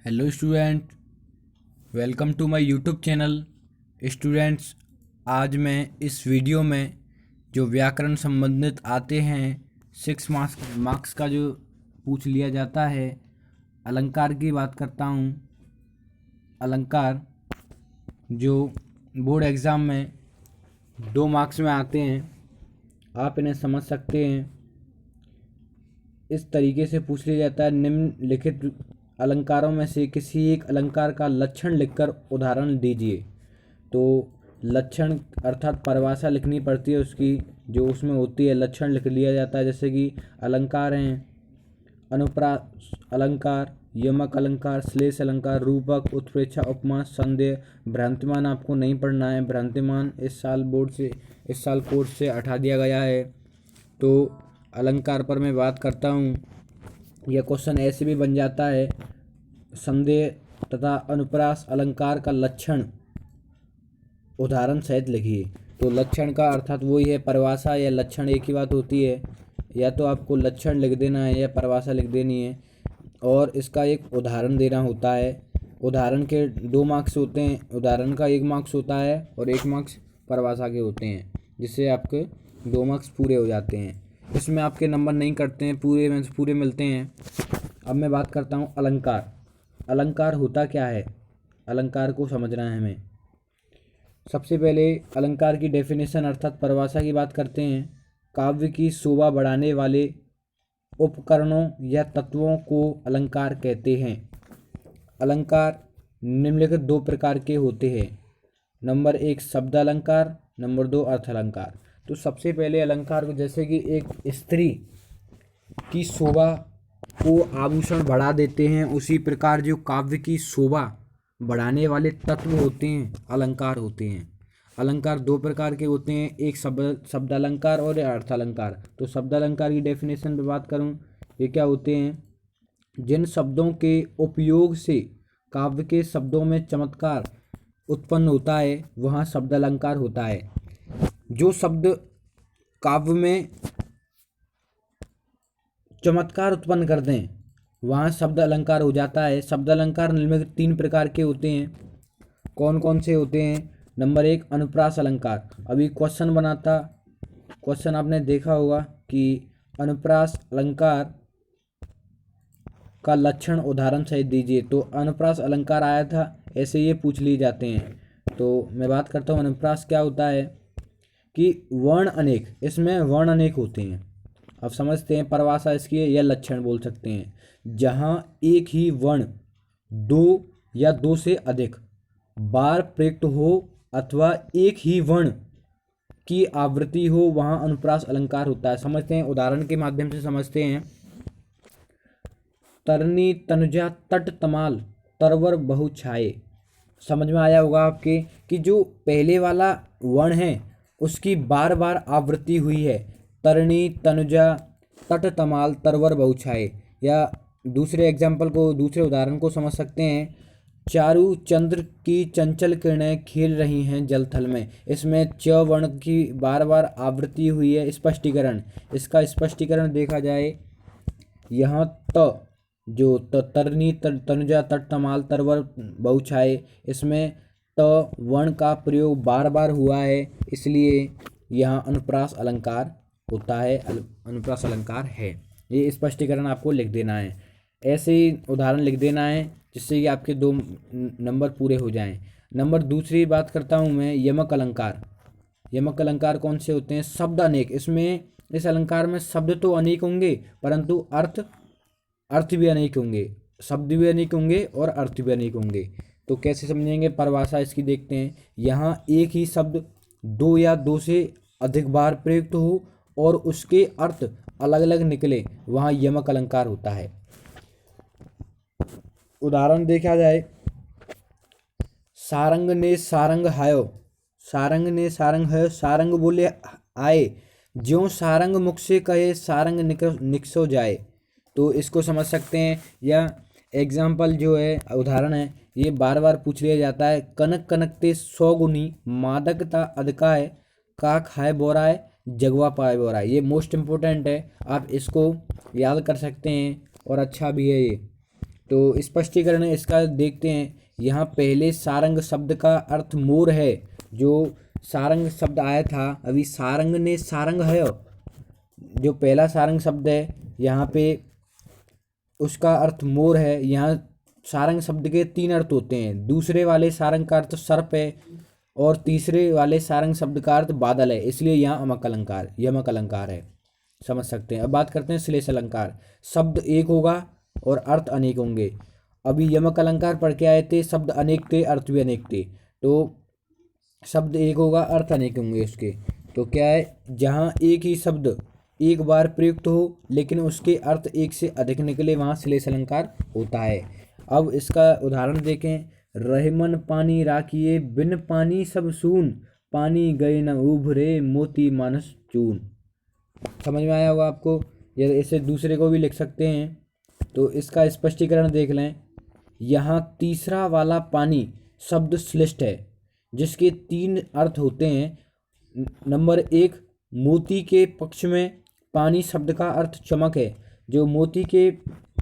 Hello student, welcome to my YouTube channel. Students, आज मैं इस वीडियो में जो व्याकरण संबंधित आते हैं 6 मार्क्स का जो पूछ लिया जाता है, अलंकार की बात करता हूँ। अलंकार जो बोर्ड एग्ज़ाम में 2 मार्क्स में आते हैं, आप इन्हें समझ सकते हैं। इस तरीके से पूछ लिया जाता है, निम्नलिखित अलंकारों में से किसी एक अलंकार का लक्षण लिखकर उदाहरण दीजिए। तो लक्षण अर्थात परिभाषा लिखनी पड़ती है उसकी, जो उसमें होती है लक्षण लिख लिया जाता है। जैसे कि अलंकार हैं अनुप्रास अलंकार, यमक अलंकार, श्लेष अलंकार, रूपक, उत्प्रेक्षा, उपमा, संदेह। भ्रांतिमान आपको नहीं पढ़ना है। भ्रांतिमान इस साल कोर्स से हटा दिया गया है। तो अलंकार पर मैं बात करता हूँ। यह क्वेश्चन ऐसे भी बन जाता है, संदेह तथा अनुप्रास अलंकार का लक्षण उदाहरण सहित लिखिए। तो लक्षण का अर्थात वही है, परिभाषा या लक्षण एक ही बात होती है। या तो आपको लक्षण लिख देना है या परिभाषा लिख देनी है, और इसका एक उदाहरण देना होता है। उदाहरण के 2 मार्क्स होते हैं। उदाहरण का 1 मार्क्स होता है और 1 मार्क्स परिभाषा के होते हैं, जिससे आपके 2 मार्क्स पूरे हो जाते हैं। इसमें आपके नंबर नहीं कटते हैं, पूरे मिलते हैं। अब मैं बात करता हूँ अलंकार। अलंकार होता क्या है, अलंकार को समझना है हमें। सबसे पहले अलंकार की डेफिनेशन अर्थात परिभाषा की बात करते हैं। काव्य की शोभा बढ़ाने वाले उपकरणों या तत्वों को अलंकार कहते हैं। अलंकार निम्नलिखित 2 प्रकार के होते हैं। नंबर 1 शब्द अलंकार, नंबर 2 अर्थ अलंकार। तो सबसे पहले अलंकार को, जैसे कि एक स्त्री की शोभा को आभूषण बढ़ा देते हैं, उसी प्रकार जो काव्य की शोभा बढ़ाने वाले तत्व होते हैं अलंकार होते हैं। अलंकार 2 प्रकार के होते हैं, एक शब्द अलंकार और अर्थ अलंकार। तो शब्द अलंकार की डेफिनेशन पे बात करूं, ये क्या होते हैं? जिन शब्दों के उपयोग से काव्य के शब्दों में चमत्कार उत्पन्न होता है, वहाँ शब्द अलंकार होता है। जो शब्द काव्य में चमत्कार उत्पन्न कर दें, वहाँ शब्द अलंकार हो जाता है। शब्द अलंकार निम्नलिखित 3 प्रकार के होते हैं। कौन कौन से होते हैं? नंबर 1 अनुप्रास अलंकार। अभी क्वेश्चन आपने देखा होगा कि अनुप्रास अलंकार का लक्षण उदाहरण सहित दीजिए। तो अनुप्रास अलंकार आया था, ऐसे ये पूछ लिए जाते हैं। तो मैं बात करता हूँ अनुप्रास क्या होता है कि वर्ण अनेक, इसमें वर्ण अनेक होते हैं। अब समझते हैं परिभाषा इसकी है, या लक्षण बोल सकते हैं। जहाँ एक ही वर्ण 2 या 2 से अधिक बार प्रयुक्त हो अथवा एक ही वर्ण की आवृत्ति हो, वहाँ अनुप्रास अलंकार होता है। समझते हैं, उदाहरण के माध्यम से समझते हैं। तरनी तनुजा तट तमाल तरवर बहु छाए। समझ में आया होगा आपके कि जो पहले वाला वर्ण है उसकी बार बार आवृत्ति हुई है, तरणी तनुजा तट तमाल तरवर बहु छाए। या दूसरे उदाहरण को समझ सकते हैं। चारु चंद्र की चंचल किरणें खेल रही हैं जल थल में। इसमें च वर्ण की बार बार आवृत्ति हुई है। स्पष्टीकरण, इसका स्पष्टीकरण देखा जाए, यहाँ जो तरनी तनुजा तट तमाल तरवर बहु छाए, इसमें त वर्ण का प्रयोग बार बार हुआ है, इसलिए यहाँ अनुप्रास अलंकार होता है, अनुप्रास अलंकार है। ये स्पष्टीकरण आपको लिख देना है। ऐसे ही उदाहरण लिख देना है, जिससे कि आपके 2 नंबर पूरे हो जाएं। नंबर दूसरी बात करता हूँ मैं, यमक अलंकार। यमक अलंकार कौन से होते हैं? शब्द अनेक। इस अलंकार में शब्द तो अनेक होंगे, परंतु अर्थ भी अनेक होंगे। शब्द भी अनेक होंगे और अर्थ भी अनेक होंगे। तो कैसे समझेंगे? परिभाषा इसकी देखते हैं। यहाँ एक ही शब्द 2 या 2 से अधिक बार प्रयुक्त हो और उसके अर्थ अलग अलग निकले, वहाँ यमक अलंकार होता है। उदाहरण देखा जाए, सारंग ने सारंग हायो, सारंग ने सारंग हायो, सारंग बोले आए, ज्यों सारंग मुख से कहे सारंग निकसो जाए। तो इसको समझ सकते हैं। या एग्जाम्पल जो है, उदाहरण है, ये बार बार पूछ लिया जाता है। कनक कनकते 100 गुनी मादकता अधिका है, का खाए बोरा है जगवा पाए बोरा है। ये मोस्ट इम्पोर्टेंट है, आप इसको याद कर सकते हैं और अच्छा भी है ये। तो स्पष्टीकरण इसका देखते हैं। यहाँ पहले सारंग शब्द का अर्थ मोर है। जो सारंग शब्द आया था, अभी सारंग ने सारंग है, जो पहला सारंग शब्द है यहाँ पे उसका अर्थ मोर है। यहाँ सारंग शब्द के 3 अर्थ होते हैं। दूसरे वाले सारंग का अर्थ सर्प है और तीसरे वाले सारंग शब्द का अर्थ बादल है, इसलिए यहाँ यमक अलंकार है, समझ सकते हैं। अब बात करते हैं श्लेष अलंकार। शब्द एक होगा और अर्थ अनेक होंगे। अभी यमक अलंकार पढ़ के आए थे, शब्द अनेक थे, अर्थ भी अनेक थे। तो शब्द एक होगा, अर्थ अनेक होंगे उसके। तो क्या है, जहाँ एक ही शब्द एक बार प्रयुक्त हो लेकिन उसके अर्थ एक से अधिक निकले, वहाँ श्लेष अलंकार होता है। अब इसका उदाहरण देखें। रहमन पानी राखिए, बिन पानी सब सून, पानी गए न उभरे, मोती मानस चून। समझ में आया होगा आपको। या इसे दूसरे को भी लिख सकते हैं। तो इसका स्पष्टीकरण देख लें। यहाँ तीसरा वाला पानी शब्द श्लिष्ट है, जिसके 3 अर्थ होते हैं। नंबर 1, मोती के पक्ष में पानी शब्द का अर्थ चमक है। जो मोती के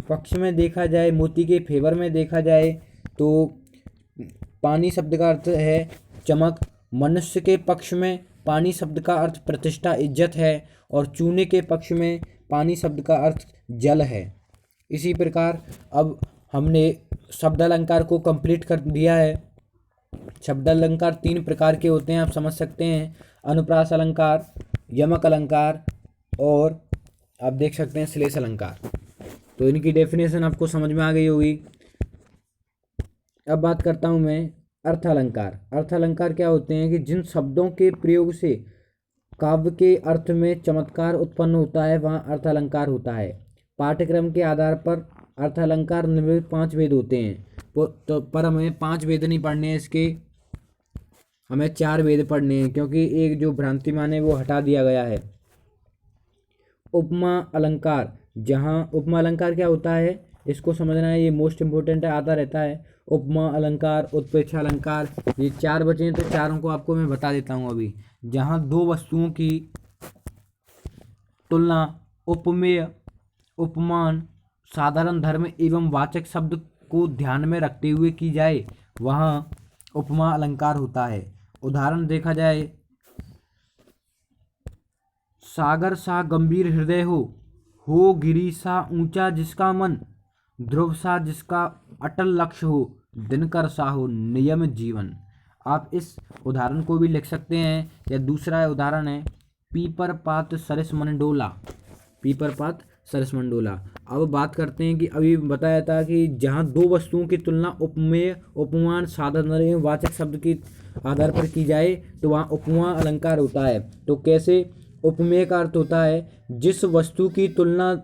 पक्ष में देखा जाए, मोती के फेवर में देखा जाए, तो पानी शब्द का अर्थ है चमक। मनुष्य के पक्ष में पानी शब्द का अर्थ प्रतिष्ठा, इज्जत है। और चूने के पक्ष में पानी शब्द का अर्थ जल है। इसी प्रकार अब हमने शब्द अलंकार को कंप्लीट कर दिया है। शब्द अलंकार 3 प्रकार के होते हैं, आप समझ सकते हैं। अनुप्रास अलंकार, यमक अलंकार और आप देख सकते हैं श्लेष अलंकार। तो इनकी डेफिनेशन आपको समझ में आ गई होगी। अब बात करता हूँ मैं अर्थ अलंकार। अर्थ अलंकार क्या होते हैं कि जिन शब्दों के प्रयोग से काव्य के अर्थ में चमत्कार उत्पन्न होता है, वहाँ अर्थ अलंकार होता है। पाठ्यक्रम के आधार पर अर्थ अलंकार निम्नलिखित 5 वेद होते हैं। तो पर हमें 5 वेद नहीं पढ़ने हैं, इसके हमें 4 वेद पढ़ने हैं, क्योंकि एक जो भ्रांतिमान है वो हटा दिया गया है। उपमा अलंकार, जहाँ उपमा अलंकार क्या होता है इसको समझना है, ये मोस्ट इम्पोर्टेंट है, आता रहता है। उपमा अलंकार, उत्प्रेक्षा अलंकार, ये 4 बचे हैं, तो चारों को आपको मैं बता देता हूँ अभी। जहाँ 2 वस्तुओं की तुलना उपमेय, उपमान, साधारण धर्म एवं वाचक शब्द को ध्यान में रखते हुए की जाए, वहाँ उपमा अलंकार होता है। उदाहरण देखा जाए, सागर सा गंभीर हृदय हो गिरी सा ऊंचा जिसका मन, ध्रुव सा जिसका अटल लक्ष्य हो, दिनकर सा हो नियम जीवन। आप इस उदाहरण को भी लिख सकते हैं। या दूसरा उदाहरण है, पीपर पात सरिस मंडोला, पीपर पात सरिस मंडोला। अब बात करते हैं कि अभी बताया था कि जहाँ 2 वस्तुओं की तुलना उपमेय, उपमान, साधारण एवं वाचक शब्द के आधार पर की जाए, तो वहाँ उपमा अलंकार होता है। तो कैसे, उपमेय का अर्थ होता है जिस वस्तु की तुलना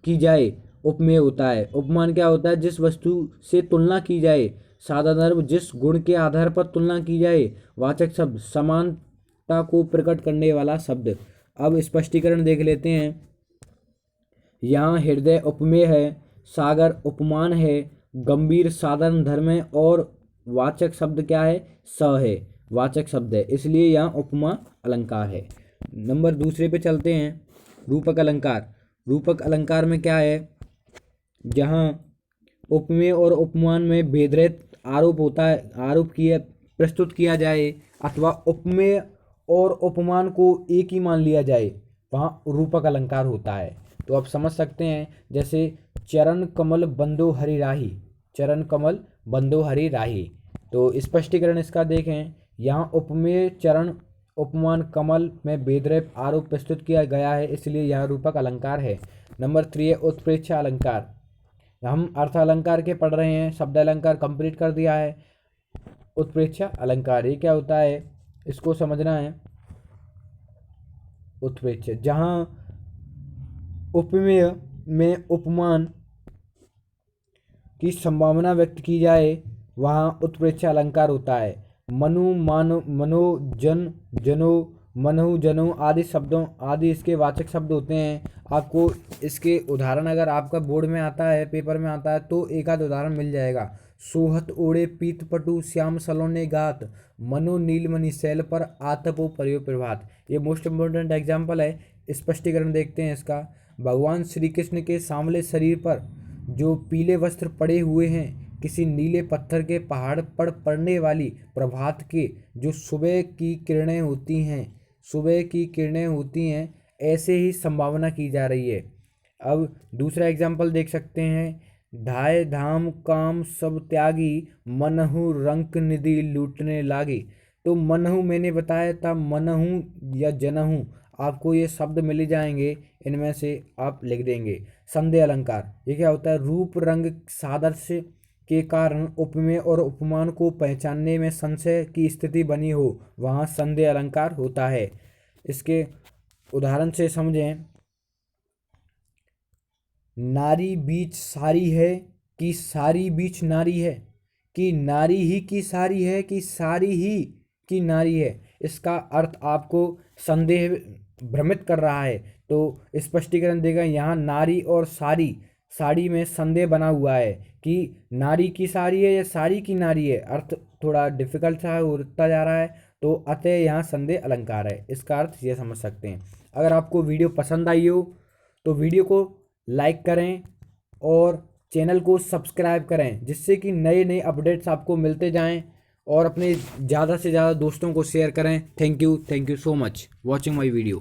की जाए, उपमेय होता है। उपमान क्या होता है, जिस वस्तु से तुलना की जाए। साधारण जिस गुण के आधार पर तुलना की जाए। वाचक शब्द समानता को प्रकट करने वाला शब्द। अब स्पष्टीकरण देख लेते हैं। यहाँ हृदय उपमेय है, सागर उपमान है, गंभीर साधारण धर्म है और वाचक शब्द क्या है, स है, वाचक शब्द है, इसलिए यहाँ उपमा अलंकार है। नंबर दूसरे पे चलते हैं, रूपक अलंकार। रूपक अलंकार में क्या है, जहाँ उपमेय और उपमान में भेदरहित आरोप होता है, आरोप किया प्रस्तुत किया जाए, अथवा उपमेय और उपमान को एक ही मान लिया जाए, वहाँ रूपक अलंकार होता है। तो आप समझ सकते हैं, जैसे चरण कमल बंदो हरि राही, चरण कमल बंदो हरि राही। तो स्पष्टीकरण इसका देखें। यहाँ उपमेय, चरण, उपमान, कमल में भेदरहित आरोप प्रस्तुत किया गया है, इसलिए यह रूपक अलंकार है। नंबर 3 है उत्प्रेक्षा अलंकार। हम अर्थ अलंकार के पढ़ रहे हैं, शब्द अलंकार कंप्लीट कर दिया है। उत्प्रेक्षा अलंकार ये क्या होता है, इसको समझना है। उत्प्रेक्षा, जहाँ उपमेय में उपमान की संभावना व्यक्त की जाए, वहाँ उत्प्रेक्षा अलंकार होता है। मनु, मानो, मनो, जन, जनो, मनहु, जनो आदि शब्दों आदि इसके वाचक शब्द होते हैं। आपको इसके उदाहरण अगर आपका बोर्ड में आता है, पेपर में आता है, तो एक आध उदाहरण मिल जाएगा। सोहत ओढ़े पीत पटु, श्याम सलोने गात, मनो नीलमणि शैल पर आतपो पर्यो प्रभात। ये मोस्ट इम्पोर्टेंट एग्जाम्पल है। स्पष्टीकरण देखते हैं इसका। भगवान श्री कृष्ण के सांवले शरीर पर जो पीले वस्त्र पड़े हुए हैं, किसी नीले पत्थर के पहाड़ पर पड़ने वाली प्रभात के जो सुबह की किरणें होती हैं, ऐसे ही संभावना की जा रही है। अब दूसरा एग्जाम्पल देख सकते हैं, धाय धाम काम सब त्यागी, मनहु रंक निधि लूटने लागी। तो मनहु मैंने बताया था, मनहु या जनहु, आपको ये शब्द मिल जाएंगे, इनमें से आप लिख देंगे। संदेह अलंकार, ये क्या होता है? रूप रंग सादृश्य के कारण उपमेय और उपमान को पहचानने में संशय की स्थिति बनी हो, वहाँ संदेह अलंकार होता है। इसके उदाहरण से समझें, नारी बीच सारी है कि सारी बीच नारी है, कि नारी ही की सारी है कि सारी ही की नारी है। इसका अर्थ आपको संदेह भ्रमित कर रहा है, तो स्पष्टीकरण देगा। यहाँ नारी और सारी, साड़ी में संदेह बना हुआ है कि नारी की सारी है या सारी की नारी है। अर्थ थोड़ा डिफिकल्ट सा होता जा रहा है, तो अतः यहाँ संदेह अलंकार है। इसका अर्थ ये समझ सकते हैं। अगर आपको वीडियो पसंद आई हो तो वीडियो को लाइक करें और चैनल को सब्सक्राइब करें, जिससे कि नए नए अपडेट्स आपको मिलते जाएं, और अपने ज़्यादा से ज़्यादा दोस्तों को शेयर करें। Thank you so much watching my video.